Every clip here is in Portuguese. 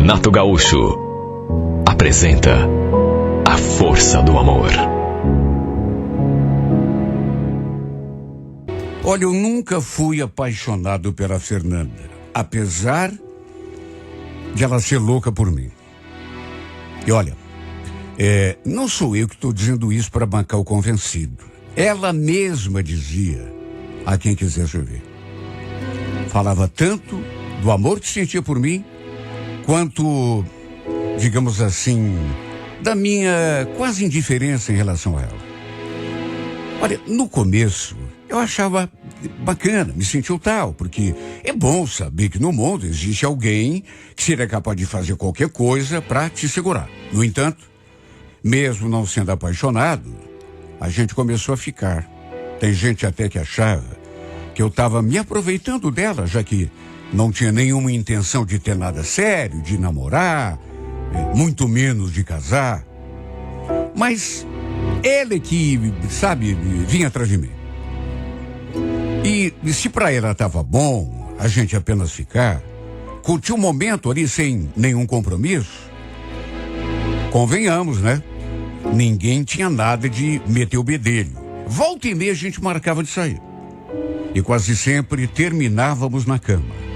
Renato Gaúcho apresenta A Força do Amor. Olha, eu nunca fui apaixonado pela Fernanda, apesar de ela ser louca por mim. E olha, não sou eu que estou dizendo isso para bancar o convencido. Ela mesma dizia a quem quisesse ouvir. Falava tanto do amor que sentia por mim, quanto, digamos assim, da minha quase indiferença em relação a ela. Olha, no começo, eu achava bacana, me sentia tal, porque é bom saber que no mundo existe alguém que seria capaz de fazer qualquer coisa para te segurar. No entanto, mesmo não sendo apaixonado, a gente começou a ficar. Tem gente até que achava que eu estava me aproveitando dela, já que não tinha nenhuma intenção de ter nada sério, de namorar, muito menos de casar. Mas ela é que, sabe, vinha atrás de mim. E se pra ela estava bom a gente apenas ficar, curtir um momento ali sem nenhum compromisso, convenhamos, né? Ninguém tinha nada de meter o bedelho. Volta e meia a gente marcava de sair. E quase sempre terminávamos na cama.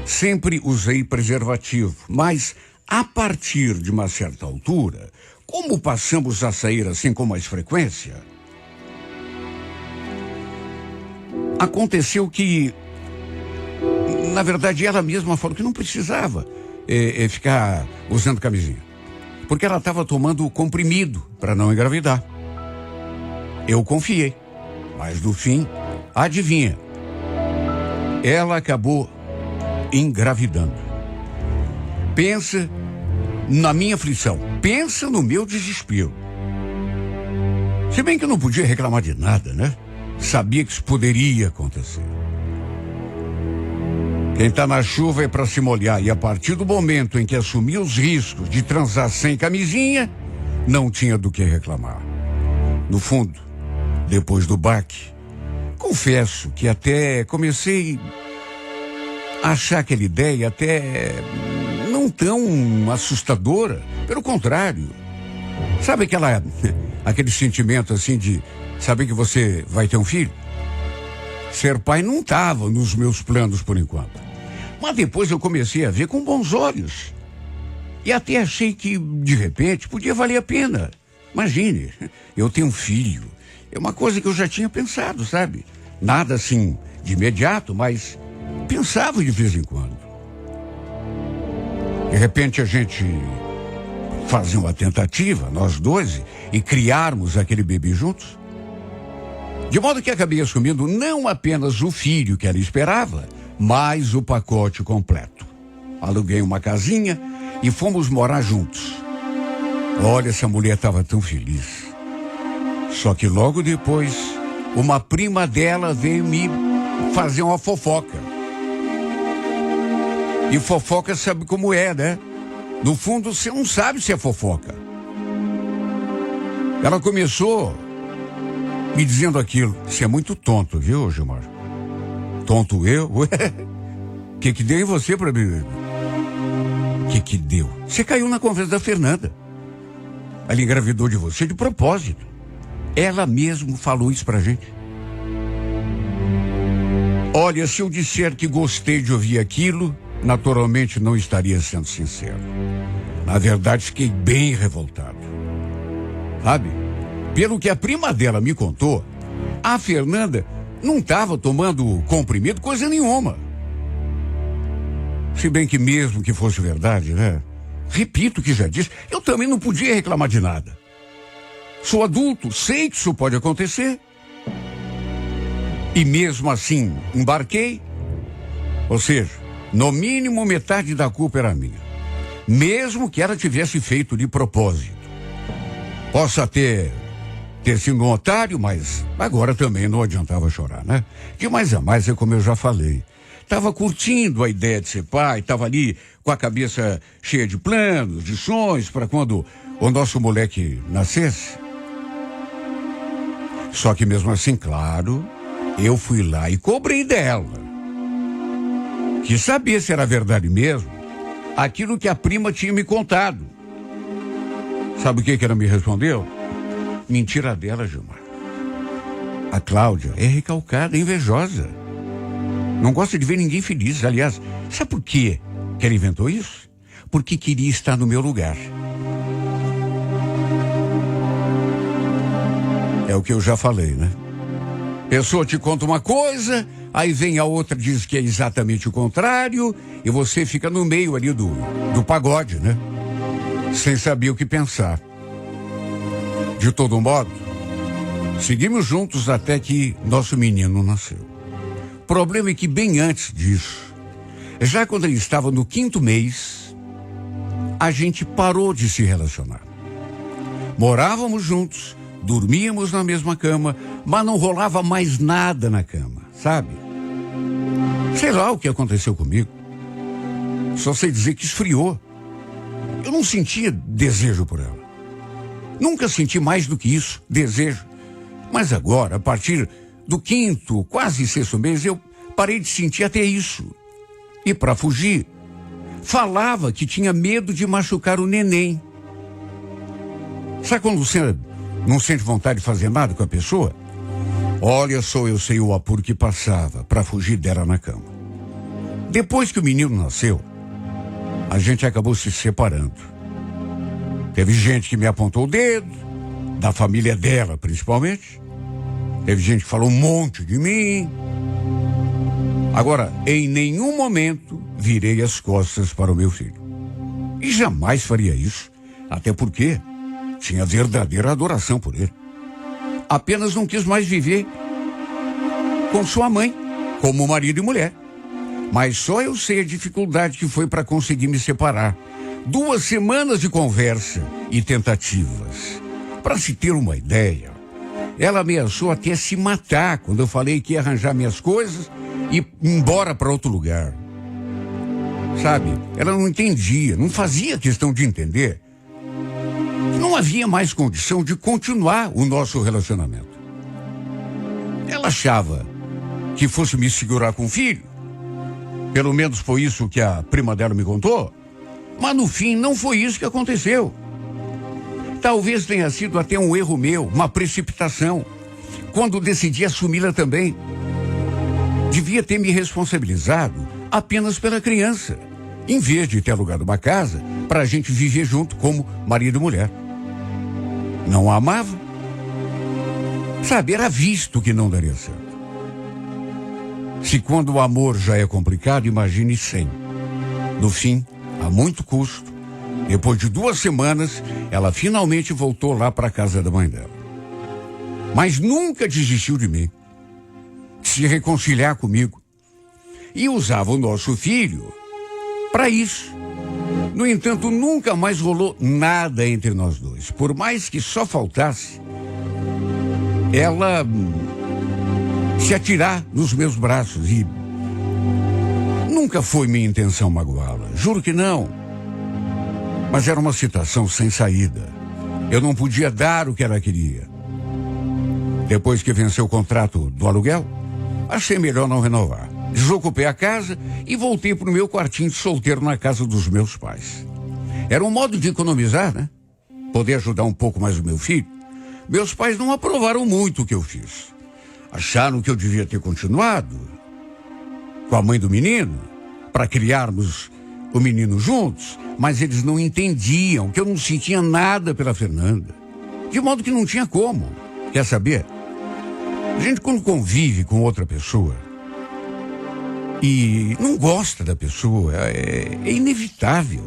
Sempre usei preservativo, mas a partir de uma certa altura, como passamos a sair assim com mais frequência, aconteceu que, na verdade, ela mesma falou que não precisava ficar usando camisinha, porque ela estava tomando comprimido para não engravidar. Eu confiei, mas no fim, adivinha, ela acabou engravidando. Pensa na minha aflição, pensa no meu desespero. Se bem que eu não podia reclamar de nada, né? Sabia que isso poderia acontecer. Quem tá na chuva é para se molhar, e a partir do momento em que assumi os riscos de transar sem camisinha, não tinha do que reclamar. No fundo, depois do baque, confesso que até comecei a achar aquela ideia até não tão assustadora. Pelo contrário. Sabe aquele sentimento assim de saber que você vai ter um filho? Ser pai não estava nos meus planos por enquanto. Mas depois eu comecei a ver com bons olhos. E até achei que, de repente, podia valer a pena. Imagine, eu tenho um filho. É uma coisa que eu já tinha pensado, sabe? Nada assim de imediato, mas pensava de vez em quando. De repente a gente fazia uma tentativa, nós dois, e criarmos aquele bebê juntos. De modo que acabei assumindo não apenas o filho que ela esperava, mas o pacote completo. Aluguei uma casinha e fomos morar juntos. Olha, essa mulher estava tão feliz. Só que logo depois, uma prima dela veio me fazer uma fofoca. E fofoca sabe como é, né? No fundo, você não sabe se é fofoca. Ela começou me dizendo aquilo. Você é muito tonto, viu, Gilmar? Tonto eu? Ué? Que deu em você pra mim? Que deu? Você caiu na conversa da Fernanda. Ela engravidou de você de propósito. Ela mesmo falou isso pra gente. Olha, se eu disser que gostei de ouvir aquilo, naturalmente não estaria sendo sincero. Na verdade, fiquei bem revoltado. Sabe? Pelo que a prima dela me contou, a Fernanda não estava tomando comprimido coisa nenhuma. Se bem que mesmo que fosse verdade, né? Repito o que já disse, eu também não podia reclamar de nada. Sou adulto, sei que isso pode acontecer. E mesmo assim, embarquei. Ou seja, no mínimo metade da culpa era minha. Mesmo que ela tivesse feito de propósito. Posso ter sido um otário, mas agora também não adiantava chorar, né? De mais a mais é como eu já falei. Tava curtindo a ideia de ser pai, tava ali com a cabeça cheia de planos, de sonhos, para quando o nosso moleque nascesse. Só que mesmo assim, claro, eu fui lá e cobrei dela. Quis saber se era verdade mesmo. aquilo que a prima tinha me contado. Sabe o que ela me respondeu? Mentira dela, Gilmar. A Cláudia é recalcada, invejosa. Não gosta de ver ninguém feliz. Aliás, sabe por quê que ela inventou isso? Porque queria estar no meu lugar. É o que eu já falei, né? Pessoa te conta uma coisa, aí vem a outra, diz que é exatamente o contrário, e você fica no meio ali do pagode, né? Sem saber o que pensar. De todo modo, seguimos juntos até que nosso menino nasceu. O problema é que bem antes disso, já quando ele estava no 5º mês, a gente parou de se relacionar. Morávamos juntos, dormíamos na mesma cama, mas não rolava mais nada na cama, sabe? Sei lá o que aconteceu comigo. Só sei dizer que esfriou. Eu não sentia desejo por ela. Nunca senti mais do que isso, desejo. Mas agora, a partir do 5º, quase 6º mês, eu parei de sentir até isso. E para fugir, falava que tinha medo de machucar o neném. Sabe quando você não sente vontade de fazer nada com a pessoa? Olha só, eu sei o apuro que passava para fugir dela na cama. Depois que o menino nasceu, a gente acabou se separando. Teve gente que me apontou o dedo, da família dela principalmente. Teve gente que falou um monte de mim. Agora, em nenhum momento virei as costas para o meu filho. E jamais faria isso, até porque tinha verdadeira adoração por ele. Apenas não quis mais viver com sua mãe, como marido e mulher. Mas só eu sei a dificuldade que foi para conseguir me separar. 2 semanas de conversa e tentativas. Para se ter uma ideia, ela ameaçou até se matar quando eu falei que ia arranjar minhas coisas e ir embora para outro lugar. Sabe, ela não entendia, não fazia questão de entender. Não havia mais condição de continuar o nosso relacionamento. Ela achava que fosse me segurar com o filho. Pelo menos foi isso que a prima dela me contou. Mas no fim não foi isso que aconteceu. Talvez tenha sido até um erro meu, uma precipitação, quando decidi assumi-la também. Devia ter me responsabilizado apenas pela criança, em vez de ter alugado uma casa para a gente viver junto como marido e mulher. Não a amava. Sabe, era visto que não daria certo. Se quando o amor já é complicado, imagine sem. No fim, a muito custo, depois de 2 semanas, ela finalmente voltou lá para a casa da mãe dela. Mas nunca desistiu de mim, de se reconciliar comigo. E usava o nosso filho para isso. No entanto, nunca mais rolou nada entre nós dois. Por mais que só faltasse ela se atirar nos meus braços. E nunca foi minha intenção magoá-la. Juro que não. Mas era uma situação sem saída. Eu não podia dar o que ela queria. Depois que venceu o contrato do aluguel, achei melhor não renovar. Desocupei a casa e voltei para o meu quartinho de solteiro na casa dos meus pais. Era um modo de economizar, né? Poder ajudar um pouco mais o meu filho. Meus pais não aprovaram muito o que eu fiz. Acharam que eu devia ter continuado com a mãe do menino para criarmos o menino juntos, mas eles não entendiam que eu não sentia nada pela Fernanda. De modo que não tinha como. Quer saber? A gente, quando convive com outra pessoa e não gosta da pessoa, é inevitável.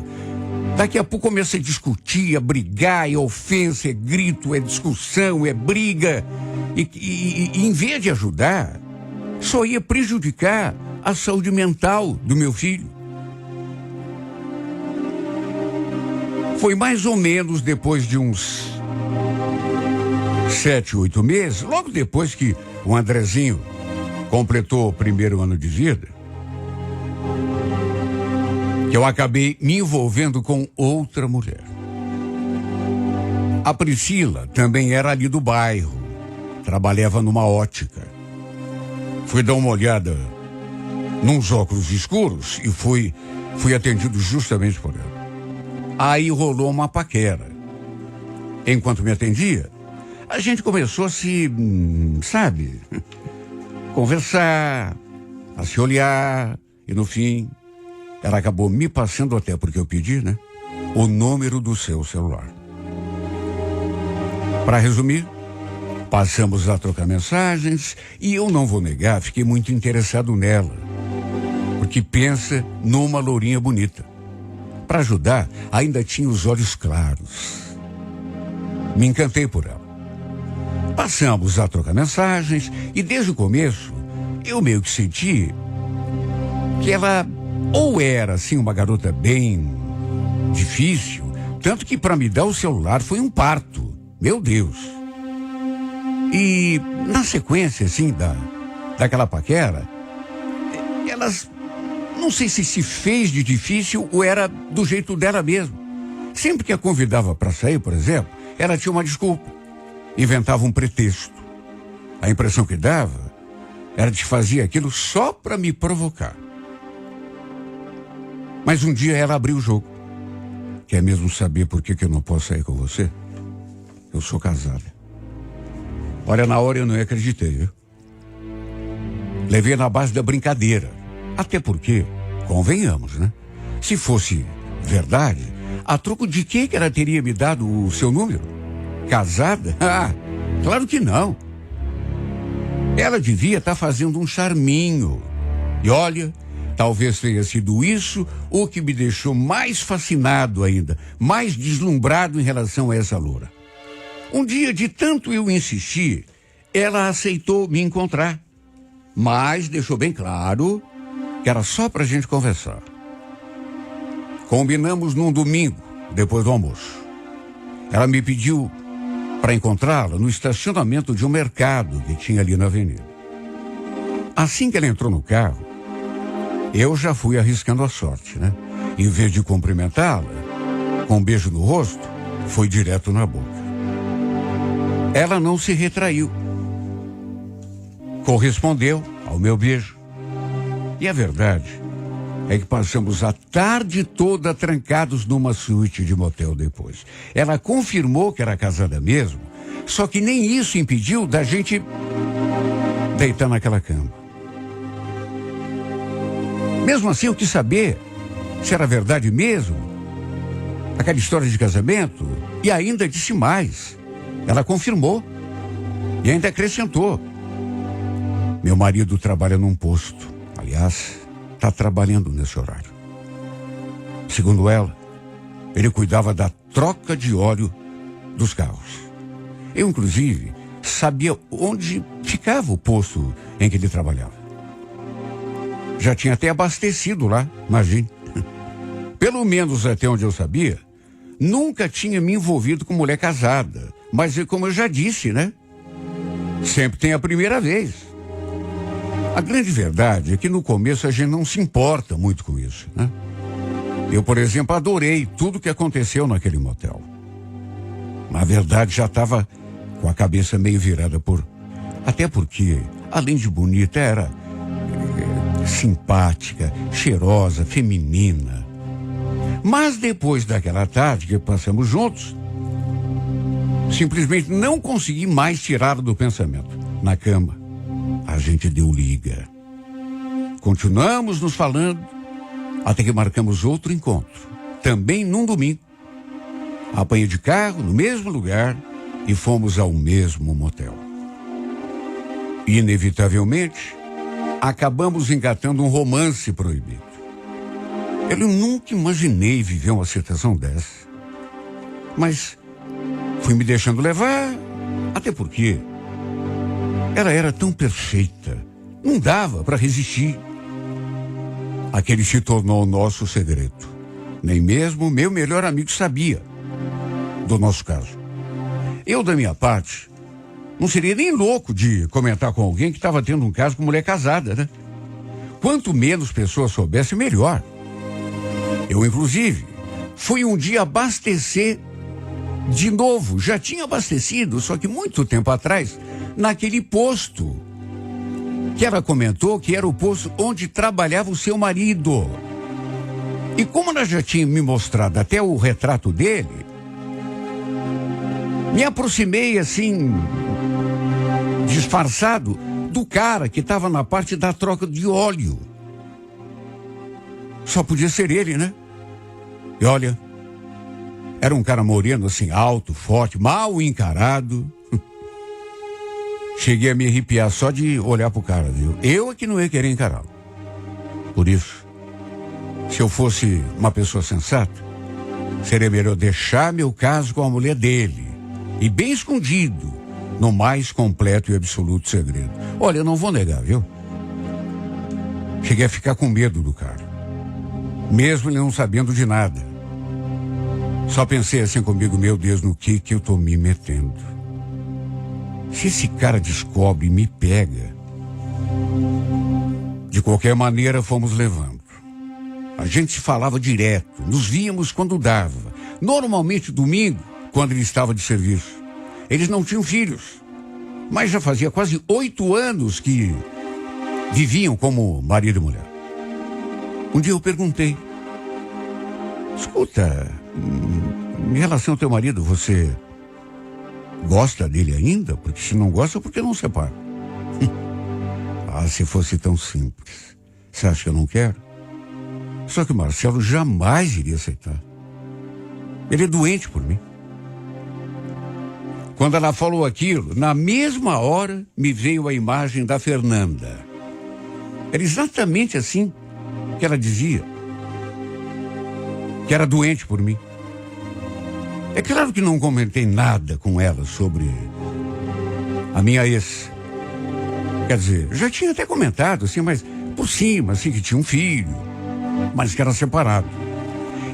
Daqui a pouco começa a discutir, a brigar, é ofensa, é grito, é discussão, é briga. E em vez de ajudar, só ia prejudicar a saúde mental do meu filho. Foi mais ou menos depois de uns 7, 8 meses, logo depois que o Andrezinho completou o 1º ano de vida, que eu acabei me envolvendo com outra mulher. A Priscila também era ali do bairro, trabalhava numa ótica. Fui dar uma olhada nos óculos escuros e fui Fui atendido justamente por ela. Aí rolou uma paquera. Enquanto me atendia, a gente começou a se, conversar, a se olhar, e no fim, ela acabou me passando, até porque eu pedi, né, o número do seu celular. Para resumir, passamos a trocar mensagens e eu não vou negar, fiquei muito interessado nela, porque pensa numa lourinha bonita. Para ajudar, ainda tinha os olhos claros. Me encantei por ela. Passamos a trocar mensagens e desde o começo eu meio que senti que ela ou era assim uma garota bem difícil, tanto que para me dar o celular foi um parto. Meu Deus. E na sequência assim daquela paquera, elas não sei se fez de difícil ou era do jeito dela mesmo. Sempre que a convidava para sair, por exemplo, ela tinha uma desculpa. Inventava um pretexto. A impressão que dava era de fazer aquilo só para me provocar. Mas um dia ela abriu o jogo. Quer mesmo saber por que eu não posso sair com você? Eu sou casada. Olha, na hora eu não acreditei, viu? Levei na base da brincadeira. Até porque, convenhamos, né? Se fosse verdade, a troco de que ela teria me dado o seu número? Casada? Ah, claro que não. Ela devia estar fazendo um charminho. E olha, talvez tenha sido isso o que me deixou mais fascinado ainda, mais deslumbrado em relação a essa loura. Um dia, de tanto eu insistir, ela aceitou me encontrar, mas deixou bem claro que era só pra gente conversar. Combinamos num domingo, depois do almoço. Ela me pediu para encontrá-la no estacionamento de um mercado que tinha ali na avenida. Assim que ela entrou no carro, eu já fui arriscando a sorte, né? Em vez de cumprimentá-la, com um beijo no rosto, foi direto na boca. Ela não se retraiu. Correspondeu ao meu beijo. E a verdade é que passamos a tarde toda trancados numa suíte de motel depois. Ela confirmou que era casada mesmo, só que nem isso impediu da gente deitar naquela cama. Mesmo assim, eu quis saber se era verdade mesmo, aquela história de casamento, e ainda disse mais. Ela confirmou e ainda acrescentou: meu marido trabalha num posto. Aliás, está trabalhando nesse horário. Segundo ela, ele cuidava da troca de óleo dos carros. Eu, inclusive, sabia onde ficava o posto em que ele trabalhava. Já tinha até abastecido lá, imagine. Pelo menos até onde eu sabia, nunca tinha me envolvido com mulher casada. Mas, como eu já disse, né? Sempre tem a primeira vez. A grande verdade é que no começo a gente não se importa muito com isso, né? Eu, por exemplo, adorei tudo que aconteceu naquele motel. Na verdade, já estava com a cabeça meio virada até porque, além de bonita, era simpática, cheirosa, feminina. Mas depois daquela tarde que passamos juntos, simplesmente não consegui mais tirá-la do pensamento. Na cama, a gente deu liga. Continuamos nos falando até que marcamos outro encontro, também num domingo. Apanhei de carro no mesmo lugar e fomos ao mesmo motel. Inevitavelmente, acabamos engatando um romance proibido. Eu nunca imaginei viver uma situação dessa. Mas fui me deixando levar, até porque ela era tão perfeita, não dava para resistir. Aquele se tornou o nosso segredo. Nem mesmo meu melhor amigo sabia do nosso caso. Eu, da minha parte, não seria nem louco de comentar com alguém que estava tendo um caso com mulher casada, né? Quanto menos pessoas soubessem, melhor. Eu, inclusive, fui um dia abastecer de novo. Já tinha abastecido, só que muito tempo atrás, naquele posto que ela comentou que era o posto onde trabalhava o seu marido. E como ela já tinha me mostrado até o retrato dele, me aproximei assim, disfarçado, do cara que estava na parte da troca de óleo. Só podia ser ele, né? E olha, era um cara moreno assim, alto, forte, mal encarado. Cheguei a me arrepiar só de olhar pro cara, viu? Eu é que não ia querer encará-lo. Por isso, se eu fosse uma pessoa sensata, seria melhor deixar meu caso com a mulher dele. E bem escondido, no mais completo e absoluto segredo. Olha, eu não vou negar, viu? Cheguei a ficar com medo do cara. Mesmo ele não sabendo de nada. Só pensei assim comigo, meu Deus, no que eu tô me metendo? Se esse cara descobre e me pega... De qualquer maneira, fomos levando. A gente se falava direto, nos víamos quando dava. Normalmente domingo, quando ele estava de serviço. Eles não tinham filhos, mas já fazia quase 8 anos que viviam como marido e mulher. Um dia eu perguntei: escuta, em relação ao teu marido, você gosta dele ainda? Porque se não gosta, por que não separa? Ah, se fosse tão simples. Você acha que eu não quero? Só que o Marcelo jamais iria aceitar. Ele é doente por mim. Quando ela falou aquilo, na mesma hora me veio a imagem da Fernanda. Era exatamente assim que ela dizia. Que era doente por mim. É claro que não comentei nada com ela sobre a minha ex. Quer dizer, já tinha até comentado, assim, mas por cima, assim, que tinha um filho, mas que era separado.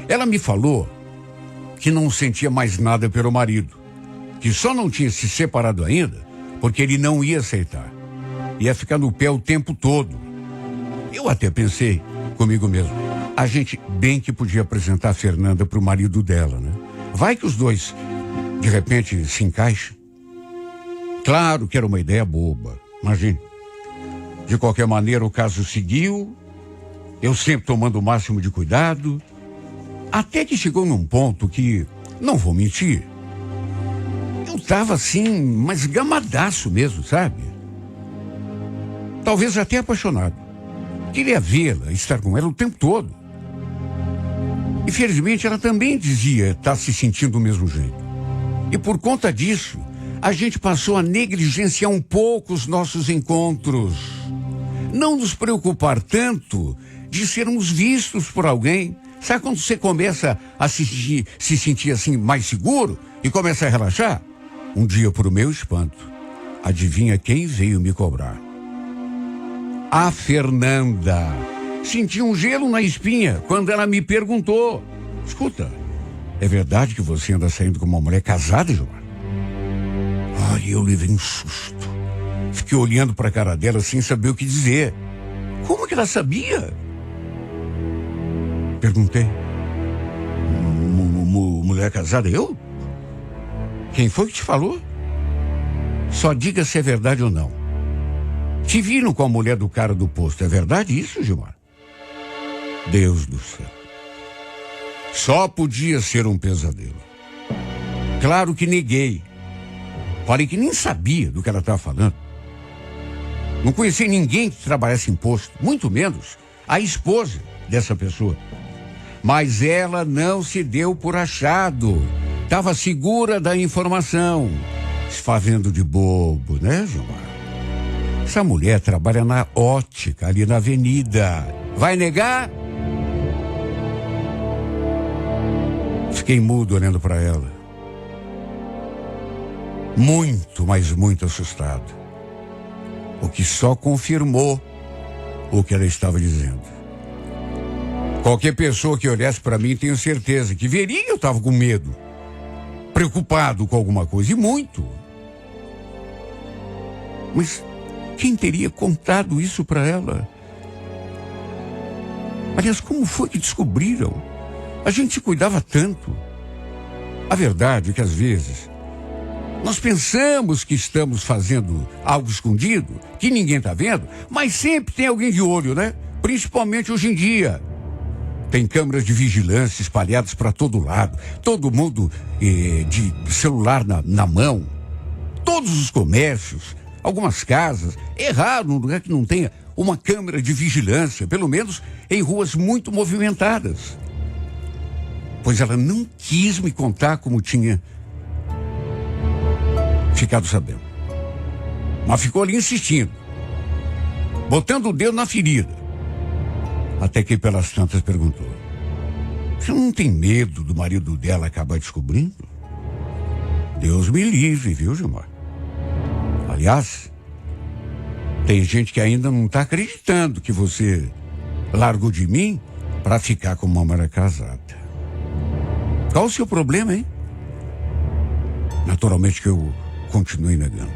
Ela me falou que não sentia mais nada pelo marido, que só não tinha se separado ainda porque ele não ia aceitar. Ia ficar no pé o tempo todo. Eu até pensei comigo mesmo, a gente bem que podia apresentar a Fernanda para o marido dela, né? Vai que os dois, de repente, se encaixam. Claro que era uma ideia boba, imagine. De qualquer maneira, o caso seguiu, eu sempre tomando o máximo de cuidado, até que chegou num ponto que, não vou mentir, eu tava assim, mas gamadaço mesmo, sabe? Talvez até apaixonado. Queria vê-la, estar com ela o tempo todo. Infelizmente, ela também dizia estar se sentindo do mesmo jeito. E por conta disso, a gente passou a negligenciar um pouco os nossos encontros. Não nos preocupar tanto de sermos vistos por alguém. Sabe quando você começa a se sentir assim mais seguro e começa a relaxar? Um dia, por meu espanto, adivinha quem veio me cobrar? A Fernanda. Senti um gelo na espinha quando ela me perguntou: escuta, é verdade que você anda saindo com uma mulher casada, Gilmar? Ai, eu levei um susto. Fiquei olhando para a cara dela sem saber o que dizer. Como que ela sabia? Perguntei. Mulher casada, eu? Quem foi que te falou? Só diga se é verdade ou não. Te viram com a mulher do cara do posto, é verdade isso, Gilmar? Deus do céu. Só podia ser um pesadelo. Claro que neguei. Falei que nem sabia do que ela estava falando. Não conhecia ninguém que trabalhasse em posto, muito menos a esposa dessa pessoa. Mas ela não se deu por achado. Estava segura da informação. Se fazendo de bobo, né, Gilmar? Essa mulher trabalha na ótica, ali na avenida. Vai negar? Fiquei mudo olhando para ela. Muito, mas muito assustado. O que só confirmou o que ela estava dizendo. Qualquer pessoa que olhasse para mim, tenho certeza que veria que eu estava com medo. Preocupado com alguma coisa, e muito. Mas quem teria contado isso para ela? Aliás, como foi que descobriram? A gente se cuidava tanto. A verdade é que às vezes nós pensamos que estamos fazendo algo escondido, que ninguém está vendo, mas sempre tem alguém de olho, né? Principalmente hoje em dia. Tem câmeras de vigilância espalhadas para todo lado. Todo mundo de celular na mão. Todos os comércios, algumas casas. É raro um lugar que não tenha uma câmera de vigilância, pelo menos em ruas muito movimentadas. Pois ela não quis me contar como tinha ficado sabendo. Mas ficou ali insistindo, botando o dedo na ferida. Até que pelas tantas perguntou: você não tem medo do marido dela acabar descobrindo? Deus me livre, viu, Gilmar? Aliás, tem gente que ainda não está acreditando que você largou de mim para ficar com uma mulher casada. Qual o seu problema, hein? Naturalmente que eu continuei negando.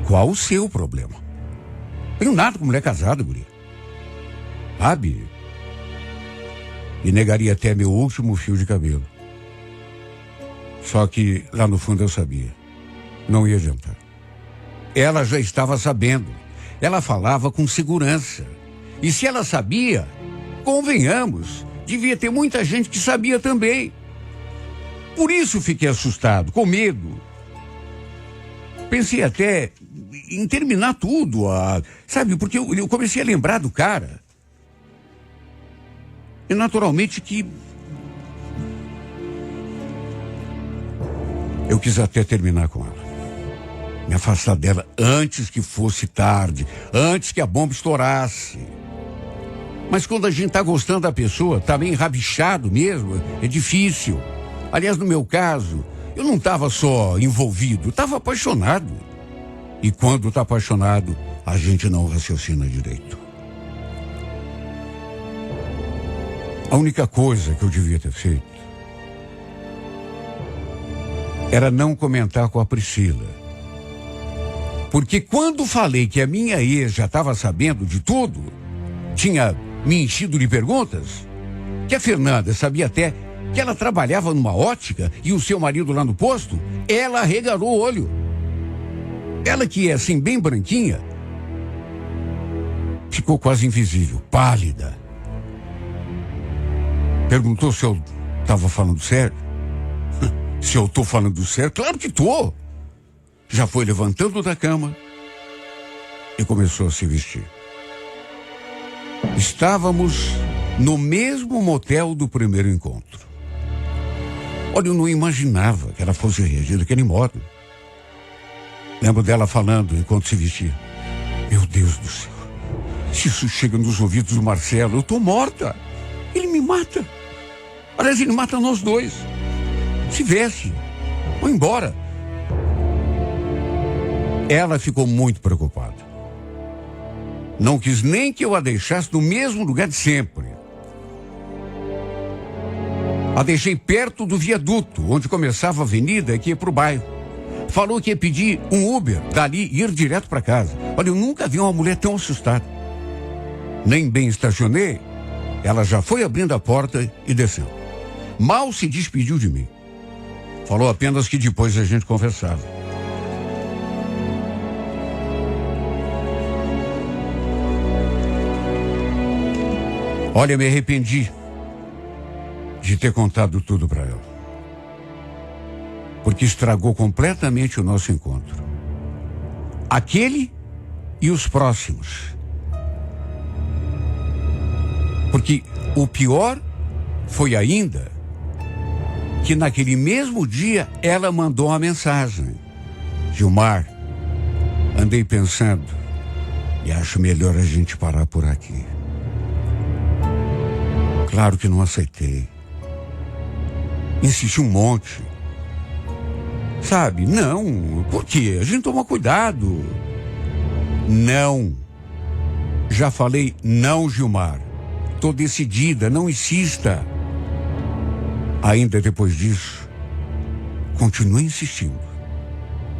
Qual o seu problema? Tenho nada com mulher casada, guria. Sabe? E negaria até meu último fio de cabelo. Só que lá no fundo eu sabia. Não ia adiantar. Ela já estava sabendo. Ela falava com segurança. E se ela sabia, convenhamos, devia ter muita gente que sabia também. Por isso fiquei assustado, com medo. Pensei até em terminar tudo, sabe? Porque eu comecei a lembrar do cara. E naturalmente que eu quis até terminar com ela. Me afastar dela antes que fosse tarde, antes que a bomba estourasse. Mas quando a gente tá gostando da pessoa, tá meio enrabichado mesmo, é difícil. Aliás, no meu caso, eu não estava só envolvido, estava apaixonado. E quando tá apaixonado, a gente não raciocina direito. A única coisa que eu devia ter feito era não comentar com a Priscila. Porque quando falei que a minha ex já estava sabendo de tudo, tinha me enchido de perguntas, que a Fernanda sabia até que ela trabalhava numa ótica e o seu marido lá no posto, ela arregalou o olho. Ela, que é assim bem branquinha, ficou quase invisível, pálida. Perguntou se eu estava falando sério. Se eu estou falando sério, claro que estou. Já foi levantando da cama e começou a se vestir. Estávamos no mesmo motel do primeiro encontro. Olha, eu não imaginava que ela fosse reagir daquele modo. Lembro dela falando enquanto se vestia: meu Deus do céu, se isso chega nos ouvidos do Marcelo, eu estou morta. Ele me mata. Aliás, ele mata nós dois. Se veste, vou embora. Ela ficou muito preocupada. Não quis nem que eu a deixasse no mesmo lugar de sempre. A deixei perto do viaduto, onde começava a avenida e que ia para o bairro. Falou que ia pedir um Uber, dali ir direto para casa. Olha, eu nunca vi uma mulher tão assustada. Nem bem estacionei, ela já foi abrindo a porta e desceu. Mal se despediu de mim. Falou apenas que depois a gente conversava. Olha, me arrependi de ter contado tudo para ela. Porque estragou completamente o nosso encontro. Aquele e os próximos. Porque o pior foi ainda que naquele mesmo dia ela mandou uma mensagem: Gilmar, andei pensando e acho melhor a gente parar por aqui. Claro que não aceitei. Insisti um monte. Sabe, não, por quê? A gente toma cuidado. Não. Já falei não, Gilmar. Tô decidida, não insista. Ainda depois disso, continue insistindo.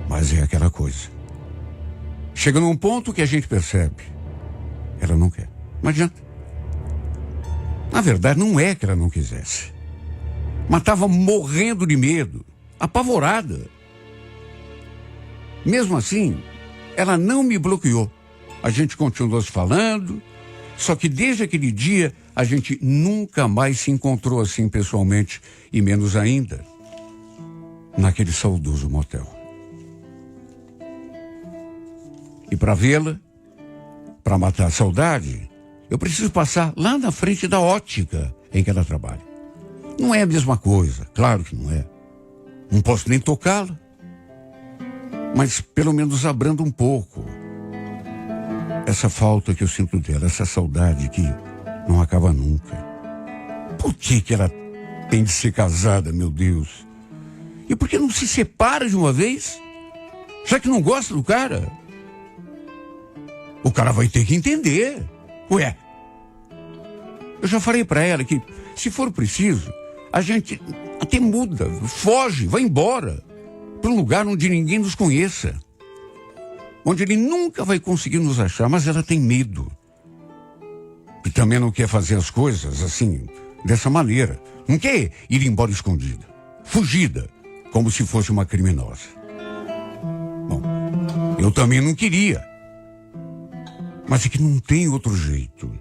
Mas é aquela coisa. Chega num ponto que a gente percebe. Ela não quer. Não adianta. Na verdade, não é que ela não quisesse. Mas estava morrendo de medo, apavorada. Mesmo assim, ela não me bloqueou. A gente continuou se falando, só que desde aquele dia a gente nunca mais se encontrou assim pessoalmente, e menos ainda naquele saudoso motel. E para vê-la, para matar a saudade, eu preciso passar lá na frente da ótica em que ela trabalha. Não é a mesma coisa, claro que não é. Não posso nem tocá-la, mas pelo menos abrando um pouco essa falta que eu sinto dela, essa saudade que não acaba nunca. Por que ela tem de ser casada, meu Deus? E por que não se separa de uma vez? Já que não gosta do cara? O cara vai ter que entender. Ué, eu já falei pra ela que, se for preciso, a gente até muda, foge, vai embora para um lugar onde ninguém nos conheça, onde ele nunca vai conseguir nos achar, mas ela tem medo. E também não quer fazer as coisas assim, dessa maneira. Não quer ir embora escondida, fugida, como se fosse uma criminosa. Bom, eu também não queria. Mas é que não tem outro jeito.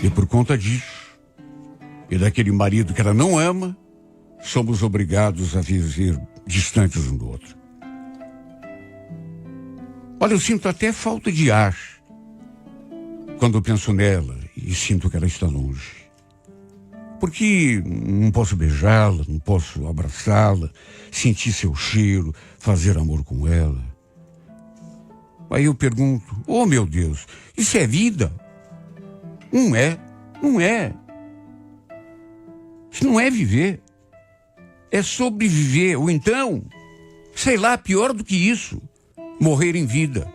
E por conta disso, e daquele marido que ela não ama, somos obrigados a viver distantes um do outro. Olha, eu sinto até falta de ar quando eu penso nela e sinto que ela está longe. Porque não posso beijá-la, não posso abraçá-la, sentir seu cheiro, fazer amor com ela. Aí eu pergunto, oh meu Deus, isso é vida? Não é, não é. Isso não é viver. É sobreviver, ou então, sei lá, pior do que isso, morrer em vida.